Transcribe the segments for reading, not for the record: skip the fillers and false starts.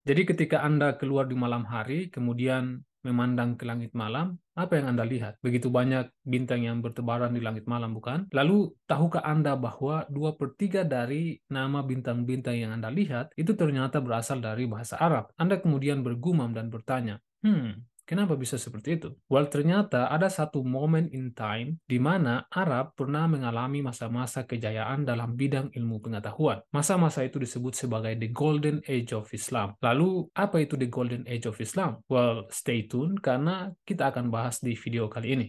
Jadi ketika Anda keluar di malam hari, kemudian memandang ke langit malam, apa yang Anda lihat? Begitu banyak bintang yang bertebaran di langit malam, bukan? Lalu, tahukah Anda bahwa 2/3 dari nama bintang-bintang yang Anda lihat itu ternyata berasal dari bahasa Arab? Anda kemudian bergumam dan bertanya, kenapa bisa seperti itu? Well, ternyata ada satu momen in time di mana Arab pernah mengalami masa-masa kejayaan dalam bidang ilmu pengetahuan. Masa-masa itu disebut sebagai The Golden Age of Islam. Lalu, apa itu The Golden Age of Islam? Well, stay tune karena kita akan bahas di video kali ini.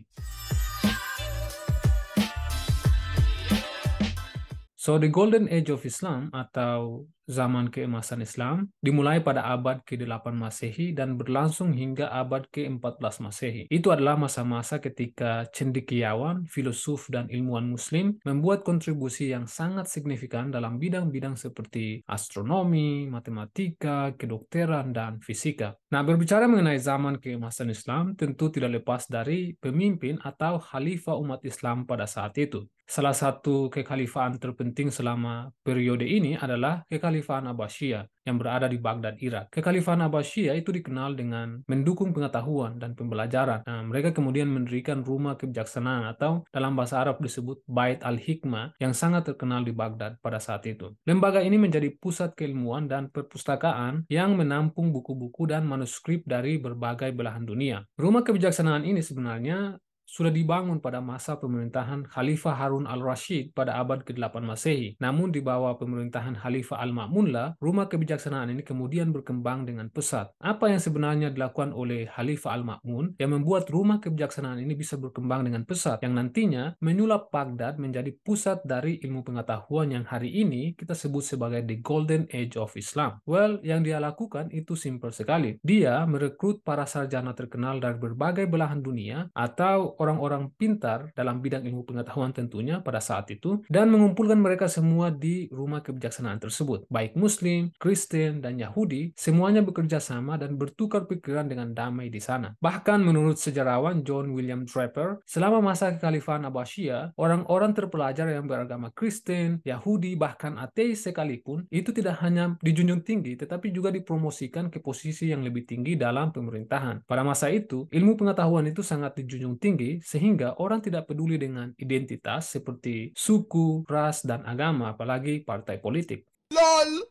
So, the Golden Age of Islam atau zaman keemasan Islam dimulai pada abad ke-8 Masehi dan berlangsung hingga abad ke-14 Masehi. Itu adalah masa-masa ketika cendekiawan, filosof, dan ilmuwan muslim membuat kontribusi yang sangat signifikan dalam bidang-bidang seperti astronomi, matematika, kedokteran, dan fisika. Nah, berbicara mengenai zaman keemasan Islam, tentu tidak lepas dari pemimpin atau khalifah umat Islam pada saat itu. Salah satu kekhalifaan terpenting selama periode ini adalah Kekhalifahan Abbasiyah yang berada di Baghdad, Irak. Kekhalifahan Abbasiyah itu dikenal dengan mendukung pengetahuan dan pembelajaran. Nah, mereka kemudian mendirikan rumah kebijaksanaan atau dalam bahasa Arab disebut Bait al-Hikmah yang sangat terkenal di Baghdad pada saat itu. Lembaga ini menjadi pusat keilmuan dan perpustakaan yang menampung buku-buku dan manuskrip dari berbagai belahan dunia. Rumah kebijaksanaan ini sebenarnya sudah dibangun pada masa pemerintahan Khalifah Harun al-Rashid pada abad ke-8 Masehi. Namun di bawah pemerintahan Khalifah al-Ma'munlah, rumah kebijaksanaan ini kemudian berkembang dengan pesat. Apa yang sebenarnya dilakukan oleh Khalifah al-Ma'mun yang membuat rumah kebijaksanaan ini bisa berkembang dengan pesat, yang nantinya menyulap Baghdad menjadi pusat dari ilmu pengetahuan yang hari ini kita sebut sebagai The Golden Age of Islam. Well, yang dia lakukan itu simpel sekali. Dia merekrut para sarjana terkenal dari berbagai belahan dunia atau orang-orang pintar dalam bidang ilmu pengetahuan tentunya pada saat itu dan mengumpulkan mereka semua di rumah kebijaksanaan tersebut. Baik Muslim, Kristen, dan Yahudi, semuanya bekerja sama dan bertukar pikiran dengan damai di sana. Bahkan menurut sejarawan John William Draper, selama masa kekhalifahan Abbasiyah, orang-orang terpelajar yang beragama Kristen, Yahudi, bahkan ateis sekalipun, itu tidak hanya dijunjung tinggi, tetapi juga dipromosikan ke posisi yang lebih tinggi dalam pemerintahan. Pada masa itu, ilmu pengetahuan itu sangat dijunjung tinggi sehingga orang tidak peduli dengan identitas seperti suku, ras, dan agama, apalagi partai politik. LOL!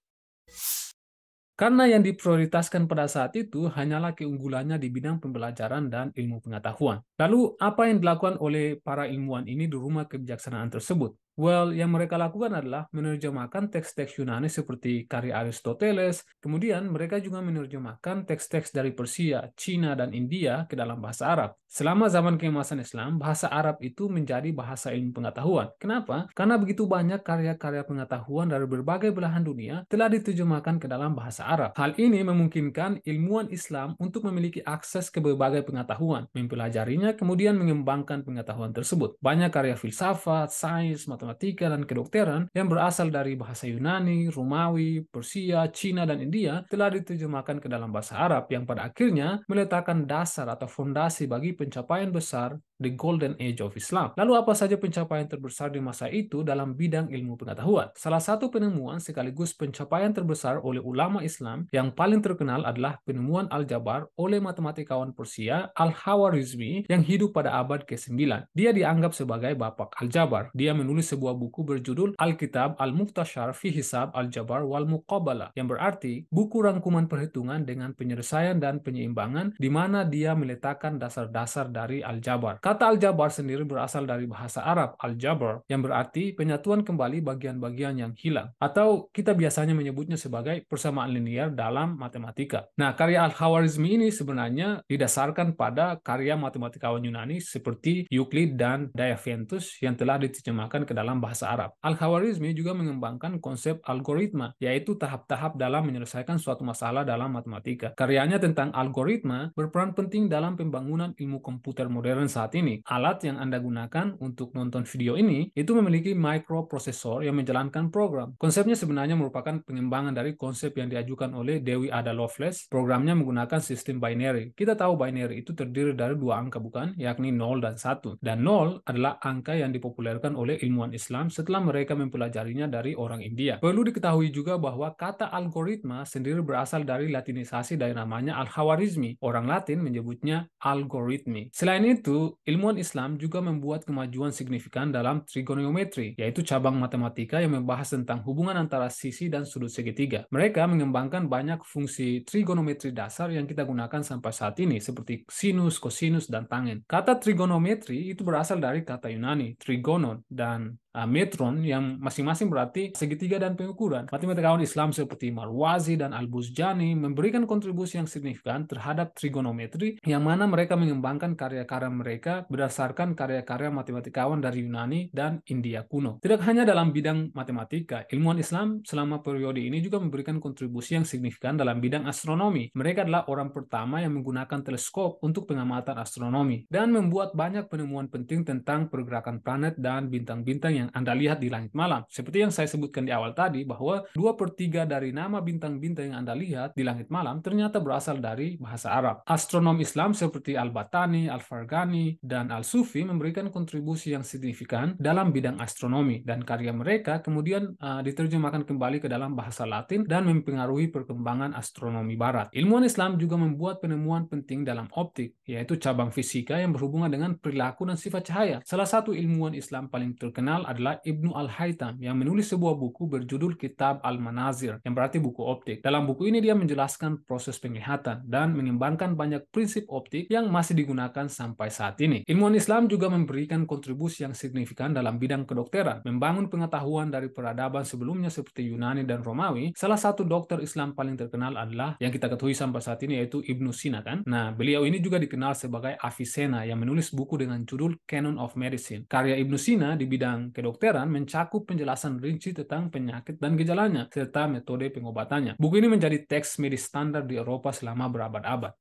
Karena yang diprioritaskan pada saat itu hanyalah keunggulannya di bidang pembelajaran dan ilmu pengetahuan. Lalu, apa yang dilakukan oleh para ilmuwan ini di rumah kebijaksanaan tersebut? Well, yang mereka lakukan adalah menerjemahkan teks-teks Yunani seperti karya Aristoteles, kemudian mereka juga menerjemahkan teks-teks dari Persia, Cina, dan India ke dalam bahasa Arab. Selama zaman keemasan Islam, bahasa Arab itu menjadi bahasa ilmu pengetahuan. Kenapa? Karena begitu banyak karya-karya pengetahuan dari berbagai belahan dunia telah diterjemahkan ke dalam bahasa Arab. Hal ini memungkinkan ilmuwan Islam untuk memiliki akses ke berbagai pengetahuan, mempelajarinya, kemudian mengembangkan pengetahuan tersebut. Banyak karya filsafat, sains, matematika, dan kedokteran yang berasal dari bahasa Yunani, Romawi, Persia, Cina, dan India telah diterjemahkan ke dalam bahasa Arab yang pada akhirnya meletakkan dasar atau fondasi bagi pencapaian besar The Golden Age of Islam. Lalu apa saja pencapaian terbesar di masa itu dalam bidang ilmu pengetahuan? Salah satu penemuan sekaligus pencapaian terbesar oleh ulama Islam yang paling terkenal adalah penemuan aljabar oleh matematikawan Persia Al-Khawarizmi yang hidup pada abad ke-9. Dia dianggap sebagai bapak aljabar. Dia menulis sebuah buku berjudul Al-Kitab Al-Muqtashar fi Hisab Al-Jabar wal Muqabalah, yang berarti buku rangkuman perhitungan dengan penyelesaian dan penyeimbangan, di mana dia meletakkan dasar-dasar dari aljabar. Kata aljabar sendiri berasal dari bahasa Arab al-jabr, yang berarti penyatuan kembali bagian-bagian yang hilang, atau kita biasanya menyebutnya sebagai persamaan linier dalam matematika. Nah, karya Al-Khawarizmi ini sebenarnya didasarkan pada karya matematikawan Yunani seperti Euclid dan Diophantus yang telah diterjemahkan ke dalam bahasa Arab. Al-Khawarizmi juga mengembangkan konsep algoritma, yaitu tahap-tahap dalam menyelesaikan suatu masalah dalam matematika. Karyanya tentang algoritma berperan penting dalam pembangunan ilmu komputer modern saat ini. Alat yang Anda gunakan untuk nonton video ini itu memiliki microprosesor yang menjalankan program. Konsepnya sebenarnya merupakan pengembangan dari konsep yang diajukan oleh Dewi Ada Lovelace. Programnya menggunakan sistem binary. Kita tahu binary itu terdiri dari dua angka, bukan? Yakni 0 dan 1. Dan 0 adalah angka yang dipopulerkan oleh ilmuwan Islam setelah mereka mempelajarinya dari orang India. Perlu diketahui juga bahwa kata algoritma sendiri berasal dari latinisasi dari namanya Al-Khwarizmi. Orang Latin menyebutnya algoritmi. Selain itu, ilmuwan Islam juga membuat kemajuan signifikan dalam trigonometri, yaitu cabang matematika yang membahas tentang hubungan antara sisi dan sudut segitiga. Mereka mengembangkan banyak fungsi trigonometri dasar yang kita gunakan sampai saat ini, seperti sinus, kosinus, dan tangen. Kata trigonometri itu berasal dari kata Yunani, trigonon, dan metron yang masing-masing berarti segitiga dan pengukuran. Matematikawan Islam seperti Marwazi dan Al-Buzjani memberikan kontribusi yang signifikan terhadap trigonometri, yang mana mereka mengembangkan karya-karya mereka berdasarkan karya-karya matematikawan dari Yunani dan India kuno. Tidak hanya dalam bidang matematika, ilmuwan Islam selama periode ini juga memberikan kontribusi yang signifikan dalam bidang astronomi. Mereka adalah orang pertama yang menggunakan teleskop untuk pengamatan astronomi dan membuat banyak penemuan penting tentang pergerakan planet dan bintang-bintang yang Anda lihat di langit malam. Seperti yang saya sebutkan di awal tadi, bahwa 2/3 dari nama bintang-bintang yang Anda lihat di langit malam ternyata berasal dari bahasa Arab. Astronom Islam seperti Al-Battani, Al-Farghani, dan Al-Sufi memberikan kontribusi yang signifikan dalam bidang astronomi, dan karya mereka kemudian diterjemahkan kembali ke dalam bahasa Latin dan mempengaruhi perkembangan astronomi Barat. Ilmuwan Islam juga membuat penemuan penting dalam optik, yaitu cabang fisika yang berhubungan dengan perilaku dan sifat cahaya. Salah satu ilmuwan Islam paling terkenal adalah Ibnu Al-Haytham yang menulis sebuah buku berjudul Kitab Al-Manazir, yang berarti buku optik. Dalam buku ini dia menjelaskan proses penglihatan dan mengembangkan banyak prinsip optik yang masih digunakan sampai saat ini. Ilmuwan Islam juga memberikan kontribusi yang signifikan dalam bidang kedokteran, membangun pengetahuan dari peradaban sebelumnya seperti Yunani dan Romawi. Salah satu dokter Islam paling terkenal adalah yang kita ketahui sampai saat ini, yaitu Ibnu Sina, kan? Nah, beliau ini juga dikenal sebagai Avicenna yang menulis buku dengan judul Canon of Medicine. Karya Ibnu Sina di bidang kedokteran mencakup penjelasan rinci tentang penyakit dan gejalanya, serta metode pengobatannya. Buku ini menjadi teks medis standar di Eropa selama berabad-abad.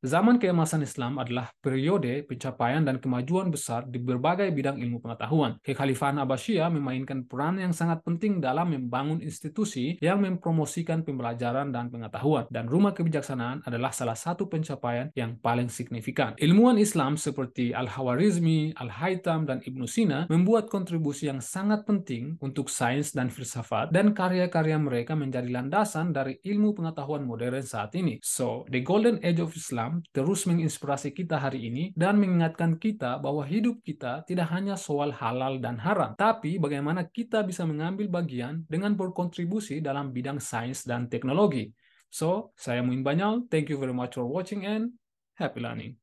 Zaman keemasan Islam adalah periode pencapaian dan kemajuan besar di berbagai bidang ilmu pengetahuan. Kekhalifahan Abbasiyah memainkan peran yang sangat penting dalam membangun institusi yang mempromosikan pembelajaran dan pengetahuan, dan Rumah Kebijaksanaan adalah salah satu pencapaian yang paling signifikan. Ilmuwan Islam seperti Al-Khwarizmi, Al-Haytham, dan Ibnu Sina membuat kontribusi yang sangat penting untuk sains dan filsafat, dan karya-karya mereka menjadi landasan dari ilmu pengetahuan modern saat ini. The Golden Age of Islam terus menginspirasi kita hari ini dan mengingatkan kita bahwa hidup kita tidak hanya soal halal dan haram, tapi bagaimana kita bisa mengambil bagian dengan berkontribusi dalam bidang sains dan teknologi. Saya Muin Banyal, thank you very much for watching and happy learning.